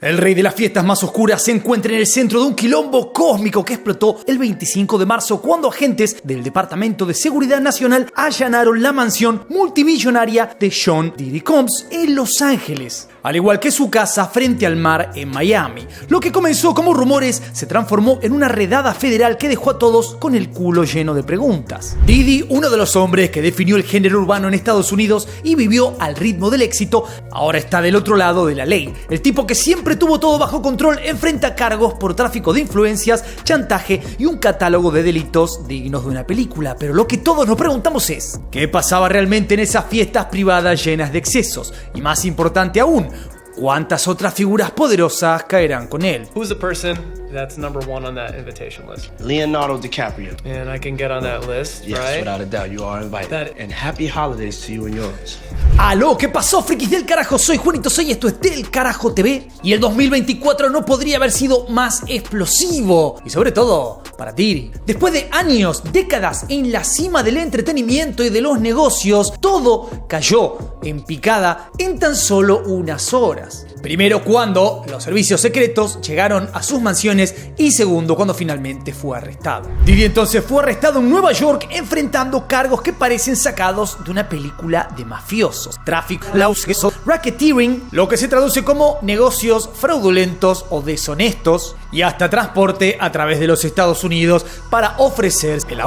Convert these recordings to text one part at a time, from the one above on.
El rey de las fiestas más oscuras se encuentra en el centro de un quilombo cósmico que explotó el 25 de marzo cuando agentes del Departamento de Seguridad Nacional allanaron la mansión multimillonaria de Sean Diddy Combs en Los Ángeles, al igual que su casa frente al mar en Miami. Lo que comenzó como rumores se transformó en una redada federal que dejó a todos con el culo lleno de preguntas. Diddy, uno de los hombres que definió el género urbano en Estados Unidos y vivió al ritmo del éxito, ahora está del otro lado de la ley. El tipo que siempre tuvo todo bajo control enfrenta cargos por tráfico de influencias, chantaje y un catálogo de delitos dignos de una película. Pero lo que todos nos preguntamos es, ¿qué pasaba realmente en esas fiestas privadas llenas de excesos? Y más importante aún, ¿cuántas otras figuras poderosas caerán con él? Who's the person that's number one on that invitation list? Leonardo DiCaprio. And I can get on that list, Yes, right? without a doubt, you are invited. And happy holidays to you and yours. ¡Aló! ¿Qué pasó, frikis del carajo? Soy Juanito Soy, esto es Del Carajo TV. Y el 2024 no podría haber sido más explosivo. Y sobre todo, para Diddy. Después de años, décadas en la cima del entretenimiento y de los negocios, todo cayó en picada en tan solo unas horas. Primero, cuando los servicios secretos llegaron a sus mansiones, y segundo, cuando finalmente fue arrestado. Diddy entonces fue arrestado en Nueva York enfrentando cargos que parecen sacados de una película de mafiosos: tráfico, racketeering, lo que se traduce como negocios fraudulentos o deshonestos, y hasta transporte a través de los Estados Unidos para ofrecer el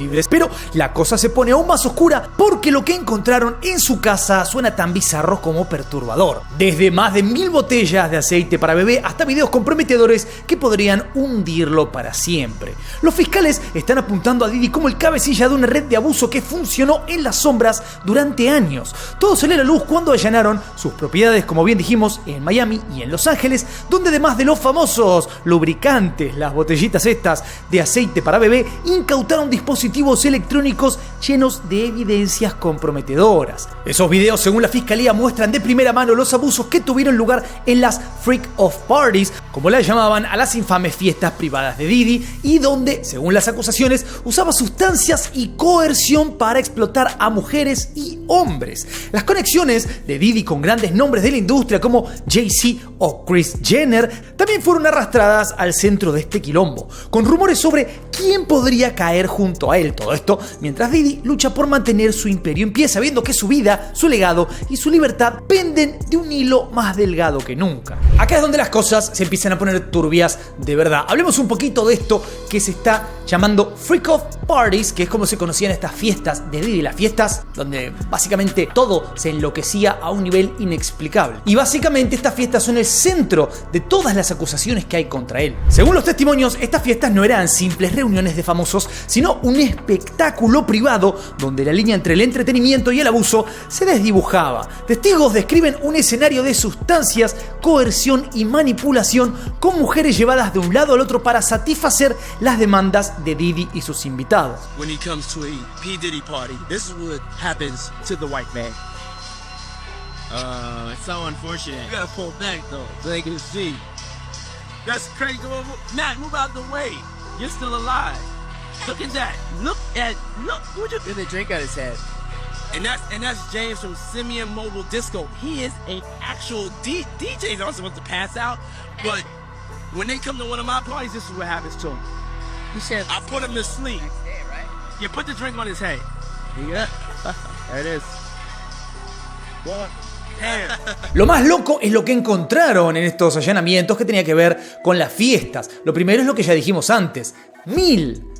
libres. Pero la cosa se pone aún más oscura porque lo que encontraron en su casa suena tan bizarro como perturbador. Desde más de 1000 botellas de aceite para bebé hasta videos comprometedores que podrían hundirlo para siempre. Los fiscales están apuntando a Diddy como el cabecilla de una red de abuso que funcionó en las sombras durante años. Todo salió a la luz cuando allanaron sus propiedades, como bien dijimos, en Miami y en Los Ángeles, donde además de los famosos lubricantes, las botellitas estas de aceite para bebé, incautaron dispositivos electrónicos llenos de evidencias comprometedoras. Esos videos, según la fiscalía, muestran de primera mano los abusos que tuvieron lugar en las freak of parties, como las llamaban a las infames fiestas privadas de Diddy, y donde, según las acusaciones, usaba sustancias y coerción para explotar a mujeres y hombres. Las conexiones de Diddy con grandes nombres de la industria como Jay-Z o Kris Jenner también fueron arrastradas al centro de este quilombo, con rumores sobre quién podría caer junto a él. Todo esto mientras Diddy lucha por mantener su imperio en pie, sabiendo que su vida, su legado y su libertad penden de un hilo más delgado que nunca. Acá es donde las cosas se empiezan a poner turbias de verdad. Hablemos un poquito de esto que se está llamando freak of parties, que es como se conocían estas fiestas de Diddy, las fiestas donde básicamente todo se enloquecía a un nivel inexplicable. Y básicamente estas fiestas son el centro de todas las acusaciones que hay contra él. Según los testimonios, estas fiestas no eran simples reuniones de famosos, sino un espectáculo privado donde la línea entre el entretenimiento y el abuso se desdibujaba. Testigos describen un escenario de sustancias, coerción y manipulación, con mujeres llevadas de un lado al otro para satisfacer las demandas de Diddy y sus invitados. When he comes to a P. Diddy party, this is what happens to the white man. It's so unfortunate. You gotta pull back though, so they can see. That's crazy. Matt, move out the way. You're still alive. Look at that. Look. What you? There's a drink on his head. And that's James from Simeon Mobile Disco. He is an actual DJ. They're not supposed to pass out, but when they come to one of my parties, this is what happens to him. I put him to sleep. You put the drink on his head. Yeah. There it is. What? Lo más loco es lo que encontraron en estos allanamientos, que tenía que ver con las fiestas. Lo primero es lo que ya dijimos antes: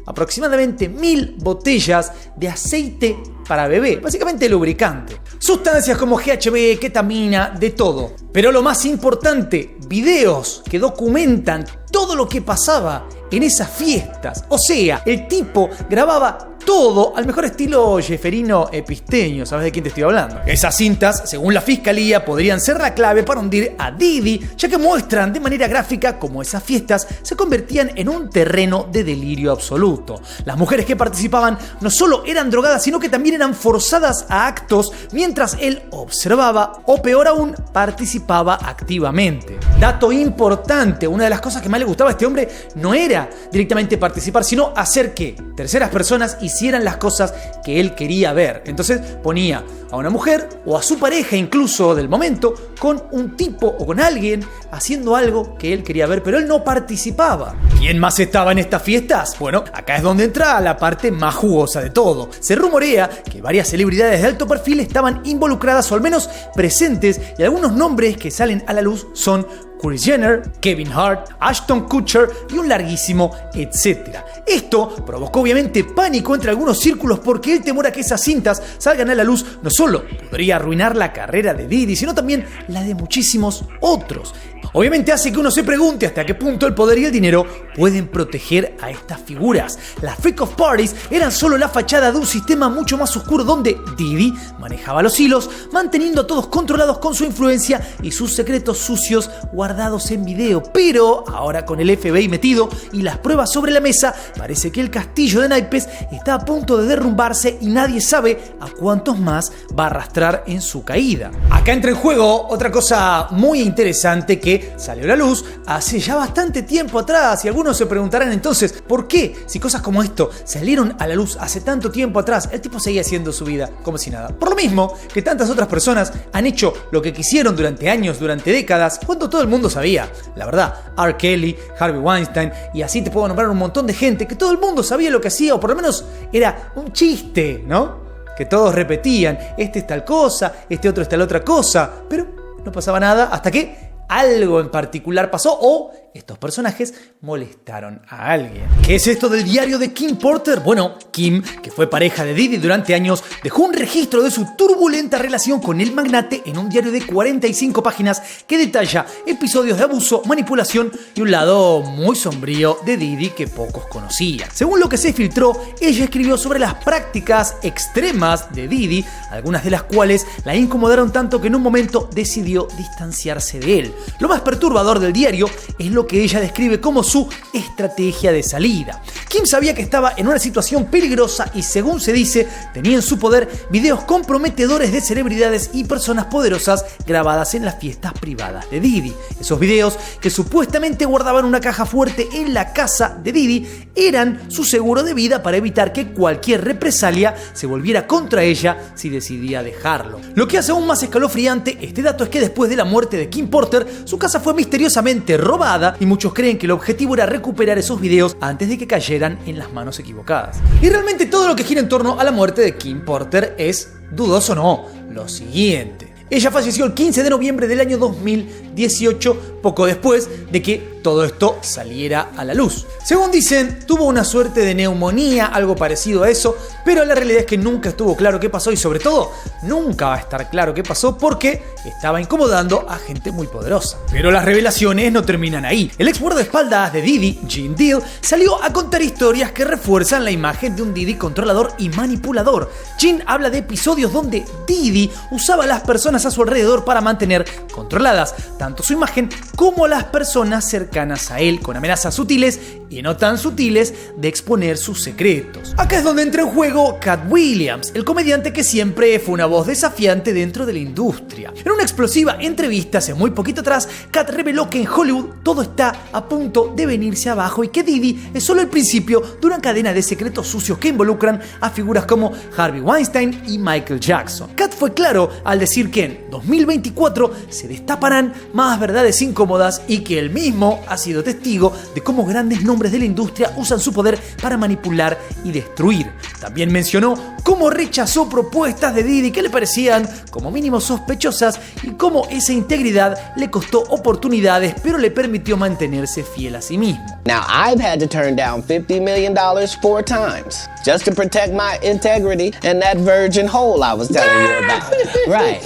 aproximadamente 1000 botellas de aceite para bebé, básicamente lubricante. Sustancias como GHB, ketamina, de todo. Pero lo más importante, videos que documentan todo lo que pasaba en esas fiestas. O sea, el tipo grababa todo al mejor estilo Jefferino Episteño. ¿Sabes de quién te estoy hablando? Esas cintas, según la fiscalía, podrían ser la clave para hundir a Diddy, ya que muestran de manera gráfica cómo esas fiestas se convertían en un terreno de delirio absoluto. Las mujeres que participaban no solo eran drogadas, sino que también eran forzadas a actos mientras él observaba, o peor aún, participaba activamente. Dato importante: una de las cosas que más le gustaba a este hombre no era directamente participar, sino hacer que terceras personas hicieran hicieran las cosas que él quería ver. Entonces ponía a una mujer o a su pareja incluso del momento con un tipo o con alguien haciendo algo que él quería ver, pero él no participaba. ¿Quién más estaba en estas fiestas? Bueno, acá es donde entra la parte más jugosa de todo. Se rumorea que varias celebridades de alto perfil estaban involucradas o al menos presentes, y algunos nombres que salen a la luz son Kris Jenner, Kevin Hart, Ashton Kutcher y un larguísimo etcétera. Esto provocó obviamente pánico entre algunos círculos porque el temor a que esas cintas salgan a la luz no solo podría arruinar la carrera de Diddy, sino también la de muchísimos otros. Obviamente hace que uno se pregunte hasta qué punto el poder y el dinero pueden proteger a estas figuras. Las Freak of Parties eran solo la fachada de un sistema mucho más oscuro donde Diddy manejaba los hilos, manteniendo a todos controlados con su influencia y sus secretos sucios guardados en video. Pero ahora con el FBI metido y las pruebas sobre la mesa, parece que el castillo de naipes está a punto de derrumbarse y nadie sabe a cuántos más va a arrastrar en su caída. Acá entra en juego otra cosa muy interesante que salió a la luz hace ya bastante tiempo atrás, y algunos se preguntarán entonces ¿por qué? Si cosas como esto salieron a la luz hace tanto tiempo atrás, el tipo seguía haciendo su vida como si nada. Por lo mismo que tantas otras personas han hecho lo que quisieron durante años, durante décadas, cuando todo el mundo sabía. La verdad, R. Kelly, Harvey Weinstein, y así te puedo nombrar un montón de gente que todo el mundo sabía lo que hacía, o por lo menos era un chiste, ¿no? Que todos repetían, este es tal cosa, este otro es tal otra cosa, pero no pasaba nada hasta que algo en particular pasó o estos personajes molestaron a alguien. ¿Qué es esto del diario de Kim Porter? Bueno, Kim, que fue pareja de Diddy durante años, dejó un registro de su turbulenta relación con el magnate en un diario de 45 páginas que detalla episodios de abuso, manipulación y un lado muy sombrío de Diddy que pocos conocían. Según lo que se filtró, ella escribió sobre las prácticas extremas de Diddy, algunas de las cuales la incomodaron tanto que en un momento decidió distanciarse de él. Lo más perturbador del diario es lo que ella describe como su estrategia de salida. Kim sabía que estaba en una situación peligrosa y, según se dice, tenía en su poder videos comprometedores de celebridades y personas poderosas grabadas en las fiestas privadas de Diddy. Esos videos, que supuestamente guardaban una caja fuerte en la casa de Diddy, eran su seguro de vida para evitar que cualquier represalia se volviera contra ella si decidía dejarlo. Lo que hace aún más escalofriante este dato es que después de la muerte de Kim Porter, su casa fue misteriosamente robada y muchos creen que el objetivo era recuperar esos videos antes de que cayeran en las manos equivocadas. Y realmente todo lo que gira en torno a la muerte de Kim Porter es, dudoso o no, lo siguiente. Ella falleció el 15 de noviembre del año 2018, poco después de que todo esto saliera a la luz. Según dicen, tuvo una suerte de neumonía, algo parecido a eso, pero la realidad es que nunca estuvo claro qué pasó y, sobre todo, nunca va a estar claro qué pasó porque estaba incomodando a gente muy poderosa. Pero las revelaciones no terminan ahí. El ex guardaespaldas de Diddy, Gene Deal, salió a contar historias que refuerzan la imagen de un Diddy controlador y manipulador. Gene habla de episodios donde Diddy usaba a las personas a su alrededor para mantener controladas tanto su imagen como las personas cercanas a él, con amenazas sutiles y no tan sutiles de exponer sus secretos. Acá es donde entra en juego Katt Williams, el comediante que siempre fue una voz desafiante dentro de la industria. En una explosiva entrevista hace muy poquito atrás, Katt reveló que en Hollywood todo está a punto de venirse abajo y que Diddy es solo el principio de una cadena de secretos sucios que involucran a figuras como Harvey Weinstein y Michael Jackson. Katt fue claro al decir que en 2024 se destaparán más verdades incómodas y que él mismo ha sido testigo de cómo grandes nombres de la industria usan su poder para manipular y destruir. También mencionó cómo rechazó propuestas de Diddy que le parecían como mínimo sospechosas y cómo esa integridad le costó oportunidades, pero le permitió mantenerse fiel a sí mismo. Now, I've had to turn down $50 million 4 times just to protect my integrity and that virgin hole I was telling you about. Right,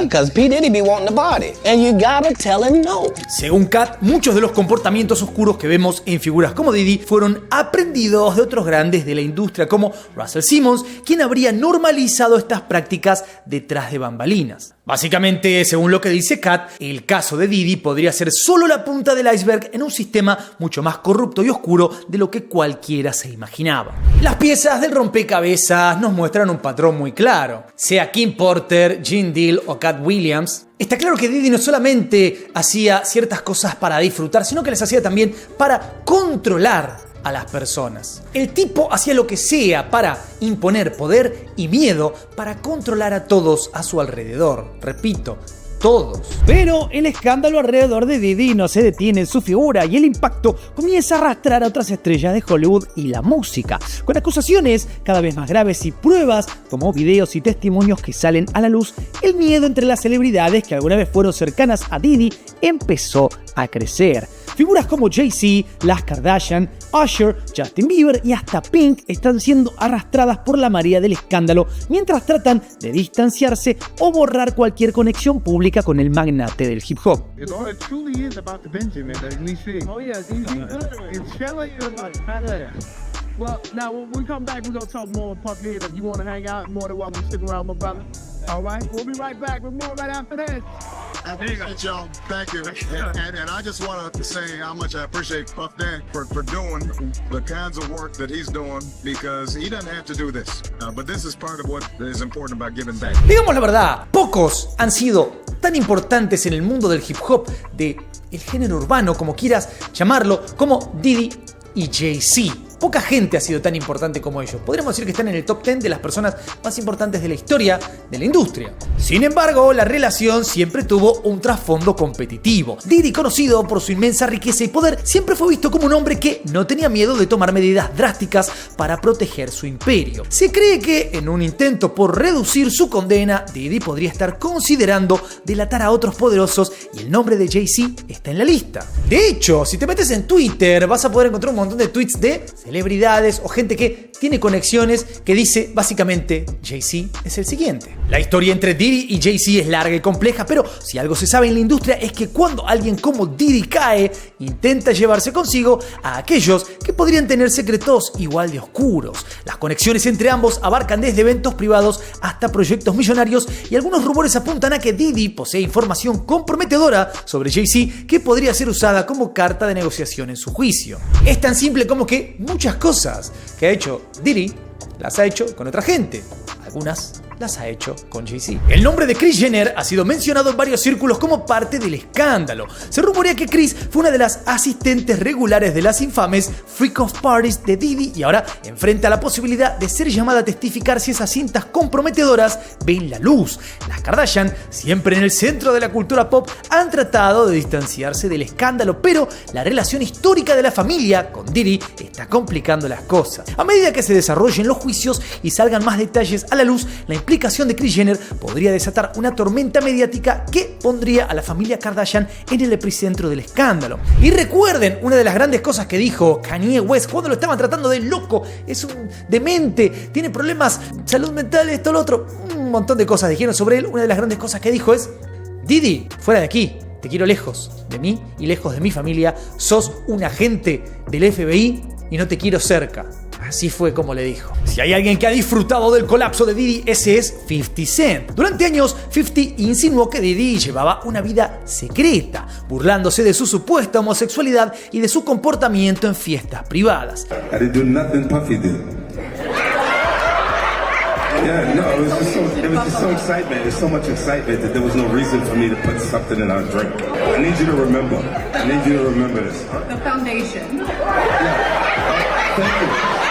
because P. Diddy be wanting to party, and you gotta tell him no. Según Katt, muchos de los comportamientos oscuros que vemos en figuras como Diddy fueron aprendidos de otros grandes de la industria como Russell Simmons, quien habría normalizado estas prácticas detrás de bambalinas. Básicamente, según lo que dice Katt, el caso de Diddy podría ser solo la punta del iceberg en un sistema mucho más corrupto y oscuro de lo que cualquiera se imaginaba. Las piezas del rompecabezas nos muestran un patrón muy claro. Sea Kim Porter, Gene Deal o Katt Williams, está claro que Diddy no solamente hacía ciertas cosas para disfrutar, sino que las hacía también para controlar a las personas. El tipo hacía lo que sea para imponer poder y miedo para controlar a todos a su alrededor. Repito, todos. Pero el escándalo alrededor de Diddy no se detiene en su figura y el impacto comienza a arrastrar a otras estrellas de Hollywood y la música, con acusaciones cada vez más graves y pruebas como videos y testimonios que salen a la luz. El miedo entre las celebridades que alguna vez fueron cercanas a Diddy empezó a crecer. Figuras como Jay-Z, las Kardashian, Usher, Justin Bieber y hasta Pink están siendo arrastradas por la marea del escándalo mientras tratan de distanciarse o borrar cualquier conexión pública con el magnate del hip hop. It truly is about the Benjamin that we see. Oh yeah, it's Shelly. Well, now when we come back, we're gonna talk more Puff here. If you want to hang out, more than welcome to stick around, my brother. All right, we'll be right back with more right after this. I appreciate y'all. Thank you. And I just want to say how much I appreciate Puff Daddy for doing the kinds of work that he's doing, because he doesn't have to do this. But this is part of what is important about giving back. Digamos la verdad, pocos han sido tan importantes en el mundo del hip hop, del género urbano, como quieras llamarlo, como Diddy y Jay-Z. Poca gente ha sido tan importante como ellos. Podríamos decir que están en el top 10 de las personas más importantes de la historia de la industria. Sin embargo, la relación siempre tuvo un trasfondo competitivo. Diddy, conocido por su inmensa riqueza y poder, siempre fue visto como un hombre que no tenía miedo de tomar medidas drásticas para proteger su imperio. Se cree que, en un intento por reducir su condena, Diddy podría estar considerando delatar a otros poderosos y el nombre de Jay-Z está en la lista. De hecho, si te metes en Twitter, vas a poder encontrar un montón de tweets de celebridades o gente que tiene conexiones que dice básicamente Jay-Z es el siguiente. La historia entre Diddy y Jay-Z es larga y compleja, pero si algo se sabe en la industria es que cuando alguien como Diddy cae, intenta llevarse consigo a aquellos que podrían tener secretos igual de oscuros. Las conexiones entre ambos abarcan desde eventos privados hasta proyectos millonarios y algunos rumores apuntan a que Diddy posee información comprometedora sobre Jay-Z que podría ser usada como carta de negociación en su juicio. Es tan simple como que muchas cosas que ha hecho Diddy las ha hecho con otra gente. Algunas las ha hecho con Jay-Z. El nombre de Kris Jenner ha sido mencionado en varios círculos como parte del escándalo. Se rumorea que Kris fue una de las asistentes regulares de las infames Freak of Parties de Diddy y ahora enfrenta la posibilidad de ser llamada a testificar si esas cintas comprometedoras ven la luz. Las Kardashian, siempre en el centro de la cultura pop, han tratado de distanciarse del escándalo, pero la relación histórica de la familia con Diddy está complicando las cosas. A medida que se desarrollen los juicios y salgan más detalles a la luz, la implicación de Kris Jenner podría desatar una tormenta mediática que pondría a la familia Kardashian en el epicentro del escándalo. Y recuerden, una de las grandes cosas que dijo Kanye West cuando lo estaban tratando de loco, es un demente, tiene problemas, salud mental, esto, lo otro, un montón de cosas dijeron sobre él. Una de las grandes cosas que dijo es: Diddy, fuera de aquí, te quiero lejos de mí y lejos de mi familia, sos un agente del FBI y no te quiero cerca. Así fue como le dijo. Si hay alguien que ha disfrutado del colapso de Diddy, ese es 50 Cent. Durante años, 50 insinuó que Diddy llevaba una vida secreta, burlándose de su supuesta homosexualidad y de su comportamiento en fiestas privadas. I didn't do nothing Puffy did. Yeah, no, it was just so excitement. There's so much excitement that there was no reason for me to put something in our drink. I need you to remember. I need you to remember this. The foundation. Yeah. Thank you.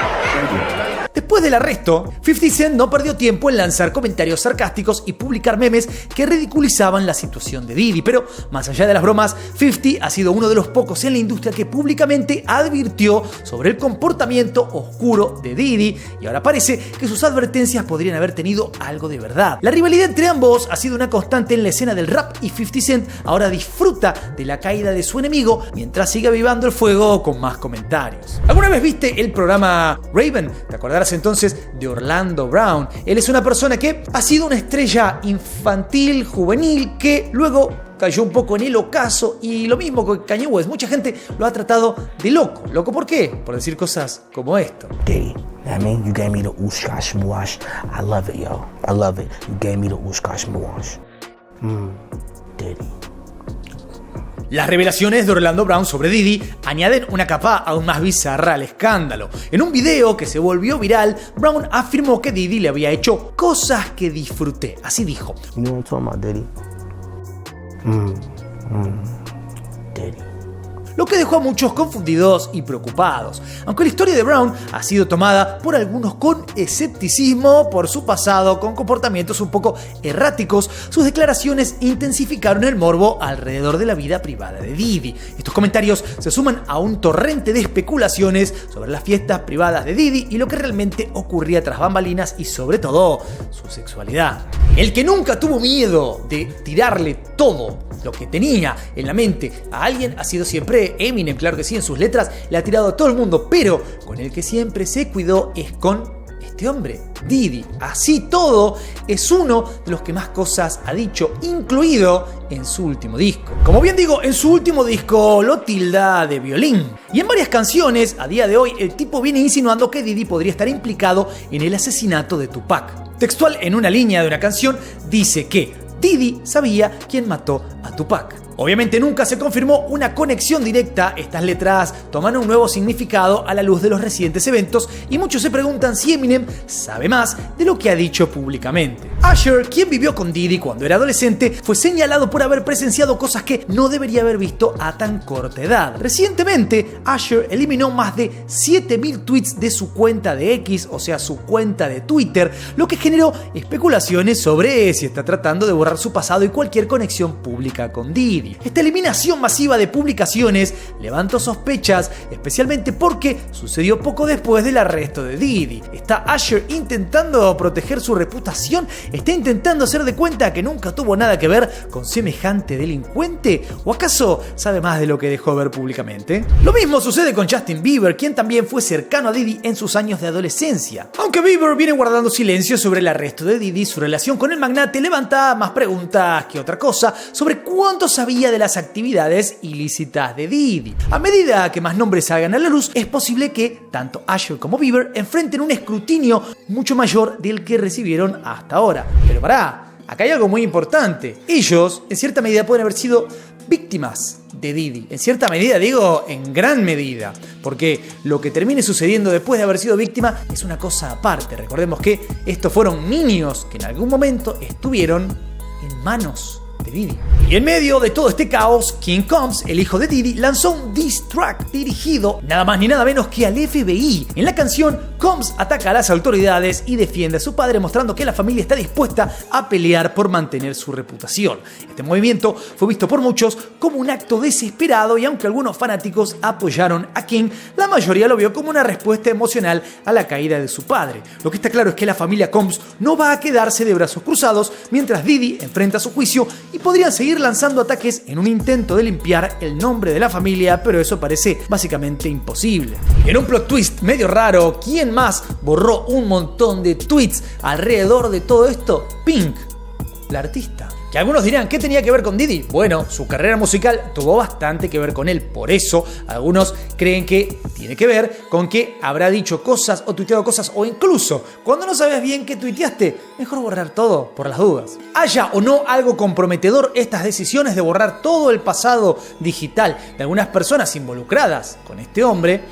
Después del arresto, 50 Cent no perdió tiempo en lanzar comentarios sarcásticos y publicar memes que ridiculizaban la situación de Diddy. Pero más allá de las bromas, 50 ha sido uno de los pocos en la industria que públicamente advirtió sobre el comportamiento oscuro de Diddy, y ahora parece que sus advertencias podrían haber tenido algo de verdad. La rivalidad entre ambos ha sido una constante en la escena del rap y 50 Cent ahora disfruta de la caída de su enemigo mientras sigue avivando el fuego con más comentarios. ¿Alguna vez viste el programa Raven? ¿Te acordarás entonces de Orlando Brown? Él es una persona que ha sido una estrella infantil, juvenil, que luego cayó un poco en el ocaso, y lo mismo que Kanye West. Mucha gente lo ha tratado de loco. ¿Loco por qué? Por decir cosas como esto. Diddy, I mean, you gave me the Oshkosh Muash. I love it, yo. I love it. You gave me the Oshkosh Muash. Diddy. Las revelaciones de Orlando Brown sobre Diddy añaden una capa aún más bizarra al escándalo. En un video que se volvió viral, Brown afirmó que Diddy le había hecho cosas que disfruté. Así dijo. You know what I'm talking about, Diddy? Diddy. lo que dejó a muchos confundidos y preocupados. Aunque la historia de Brown ha sido tomada por algunos con escepticismo por su pasado con comportamientos un poco erráticos, sus declaraciones intensificaron el morbo alrededor de la vida privada de Diddy. Estos comentarios se suman a un torrente de especulaciones sobre las fiestas privadas de Diddy y lo que realmente ocurría tras bambalinas y sobre todo su sexualidad. El que nunca tuvo miedo de tirarle todo lo que tenía en la mente a alguien ha sido siempre Eminem, claro que sí, en sus letras le ha tirado a todo el mundo, pero con el que siempre se cuidó es con este hombre, Diddy. Así todo, es uno de los que más cosas ha dicho, incluido en su último disco. Como bien digo, en su último disco lo tilda de violín. Y en varias canciones, a día de hoy, el tipo viene insinuando que Diddy podría estar implicado en el asesinato de Tupac. Textual, en una línea de una canción, dice que Diddy sabía quién mató a Tupac. Obviamente nunca se confirmó una conexión directa, estas letras toman un nuevo significado a la luz de los recientes eventos y muchos se preguntan si Eminem sabe más de lo que ha dicho públicamente. Usher, quien vivió con Diddy cuando era adolescente, fue señalado por haber presenciado cosas que no debería haber visto a tan corta edad. Recientemente, Usher eliminó más de 7.000 tweets de su cuenta de X, o sea, su cuenta de Twitter, lo que generó especulaciones sobre si está tratando de borrar su pasado y cualquier conexión pública con Diddy. Esta eliminación masiva de publicaciones levantó sospechas, especialmente porque sucedió poco después del arresto de Diddy. ¿Está Usher intentando proteger su reputación? ¿Está intentando hacer de cuenta que nunca tuvo nada que ver con semejante delincuente? ¿O acaso sabe más de lo que dejó ver públicamente? Lo mismo sucede con Justin Bieber, quien también fue cercano a Diddy en sus años de adolescencia. Aunque Bieber viene guardando silencio sobre el arresto de Diddy, su relación con el magnate levanta más preguntas que otra cosa sobre cuánto sabía de las actividades ilícitas de Diddy. A medida que más nombres salgan a la luz, es posible que tanto Usher como Bieber enfrenten un escrutinio mucho mayor del que recibieron hasta ahora. Pero pará, acá hay algo muy importante. Ellos, en cierta medida, pueden haber sido víctimas de Diddy. En cierta medida, digo, en gran medida. Porque lo que termine sucediendo después de haber sido víctima es una cosa aparte. Recordemos que estos fueron niños que en algún momento estuvieron en manos de Diddy. Y en medio de todo este caos, King Combs, el hijo de Diddy, lanzó un diss track dirigido nada más ni nada menos que al FBI. En la canción, Combs ataca a las autoridades y defiende a su padre, mostrando que la familia está dispuesta a pelear por mantener su reputación. Este movimiento fue visto por muchos como un acto desesperado y aunque algunos fanáticos apoyaron a King, la mayoría lo vio como una respuesta emocional a la caída de su padre. Lo que está claro es que la familia Combs no va a quedarse de brazos cruzados mientras Diddy enfrenta su juicio y podrían seguir lanzando ataques en un intento de limpiar el nombre de la familia, pero eso parece básicamente imposible. En un plot twist medio raro, ¿quién más borró un montón de tweets alrededor de todo esto? Pink, la artista. Que algunos dirán, ¿qué tenía que ver con Diddy? Bueno, su carrera musical tuvo bastante que ver con él, por eso algunos creen que tiene que ver con que habrá dicho cosas o tuiteado cosas, o incluso, cuando no sabes bien qué tuiteaste, mejor borrar todo por las dudas. Haya o no algo comprometedor, estas decisiones de borrar todo el pasado digital de algunas personas involucradas con este hombre,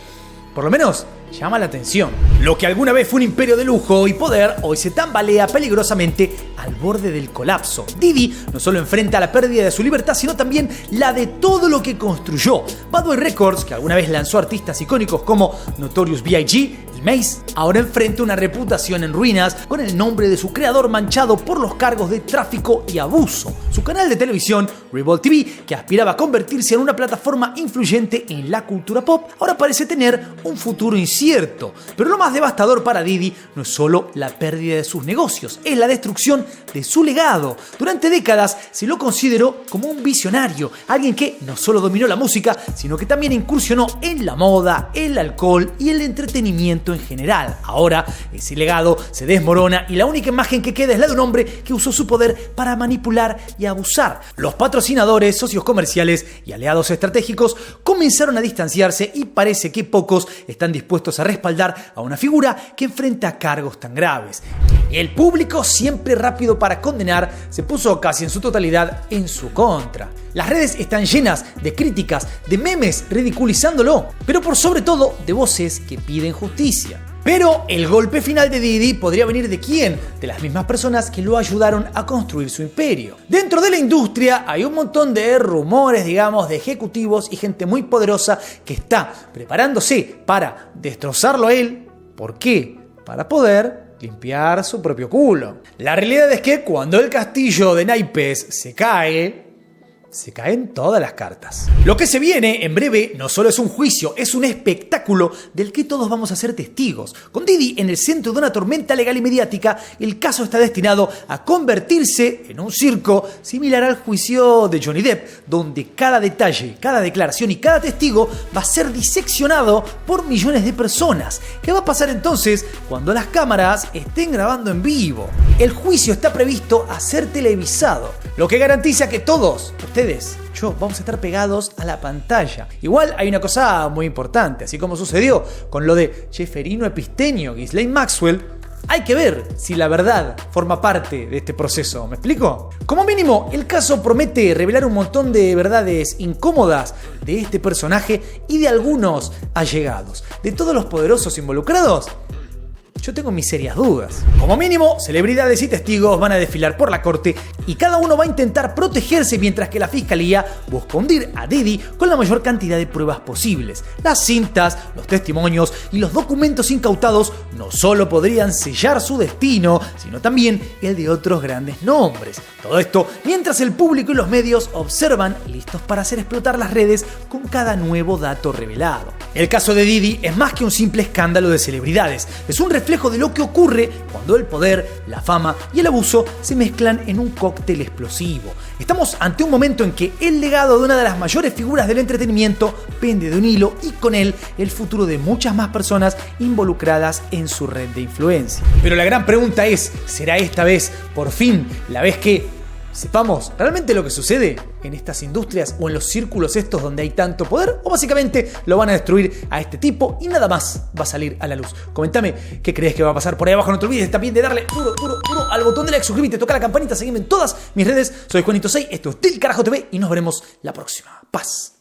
por lo menos llama la atención. Lo que alguna vez fue un imperio de lujo y poder, hoy se tambalea peligrosamente al borde del colapso. Diddy no solo enfrenta la pérdida de su libertad, sino también la de todo lo que construyó. Bad Boy Records, que alguna vez lanzó artistas icónicos como Notorious B.I.G. y Mace, ahora enfrenta una reputación en ruinas con el nombre de su creador manchado por los cargos de tráfico y abuso. Su canal de televisión, Revolt TV, que aspiraba a convertirse en una plataforma influyente en la cultura pop, ahora parece tener un futuro incierto. Pero lo más devastador para Diddy no es solo la pérdida de sus negocios, es la destrucción de su legado. Durante décadas se lo consideró como un visionario, alguien que no solo dominó la música, sino que también incursionó en la moda, el alcohol y el entretenimiento en general. Ahora ese legado se desmorona y la única imagen que queda es la de un hombre que usó su poder para manipular y abusar. Los patrocinadores, socios comerciales y aliados estratégicos comenzaron a distanciarse y parece que pocos están dispuestos a respaldar a una figura que enfrenta cargos tan graves. El público, siempre rápido para condenar, se puso casi en su totalidad en su contra. Las redes están llenas de críticas, de memes ridiculizándolo, pero por sobre todo de voces que piden justicia. Pero el golpe final de Diddy podría venir ¿de quién? De las mismas personas que lo ayudaron a construir su imperio. Dentro de la industria hay un montón de rumores, digamos, de ejecutivos y gente muy poderosa que está preparándose para destrozarlo a él. ¿Por qué? Para poder limpiar su propio culo. La realidad es que cuando el castillo de naipes se caen todas las cartas. Lo que se viene en breve no solo es un juicio, es un espectáculo del que todos vamos a ser testigos. Con Diddy en el centro de una tormenta legal y mediática, el caso está destinado a convertirse en un circo similar al juicio de Johnny Depp, donde cada detalle, cada declaración y cada testigo va a ser diseccionado por millones de personas. ¿Qué va a pasar entonces cuando las cámaras estén grabando en vivo? El juicio está previsto a ser televisado, lo que garantiza que todos ustedes, yo, vamos a estar pegados a la pantalla. Igual hay una cosa muy importante, así como sucedió con lo de Jefferino Epistenio, Ghislaine Maxwell, hay que ver si la verdad forma parte de este proceso, ¿me explico? Como mínimo, el caso promete revelar un montón de verdades incómodas de este personaje y de algunos allegados. De todos los poderosos involucrados, yo tengo mis serias dudas. Como mínimo, celebridades y testigos van a desfilar por la corte y cada uno va a intentar protegerse mientras que la fiscalía busca hundir a Diddy con la mayor cantidad de pruebas posibles. Las cintas, los testimonios y los documentos incautados no solo podrían sellar su destino, sino también el de otros grandes nombres. Todo esto mientras el público y los medios observan, listos para hacer explotar las redes con cada nuevo dato revelado. El caso de Diddy es más que un simple escándalo de celebridades, es un reflejo de lo que ocurre cuando el poder, la fama y el abuso se mezclan en un cóctel explosivo. Estamos ante un momento en que el legado de una de las mayores figuras del entretenimiento pende de un hilo y con él el futuro de muchas más personas involucradas en su red de influencia. Pero la gran pregunta es, ¿será esta vez por fin la vez que sepamos realmente lo que sucede en estas industrias o en los círculos estos donde hay tanto poder? ¿O básicamente lo van a destruir a este tipo y nada más va a salir a la luz? Comentame qué crees que va a pasar por ahí abajo. No te olvides también de darle duro al botón de like, suscríbete, toca la campanita, seguime en todas mis redes. Soy Juanito 6, esto es Del Carajo TV y nos veremos la próxima. Paz.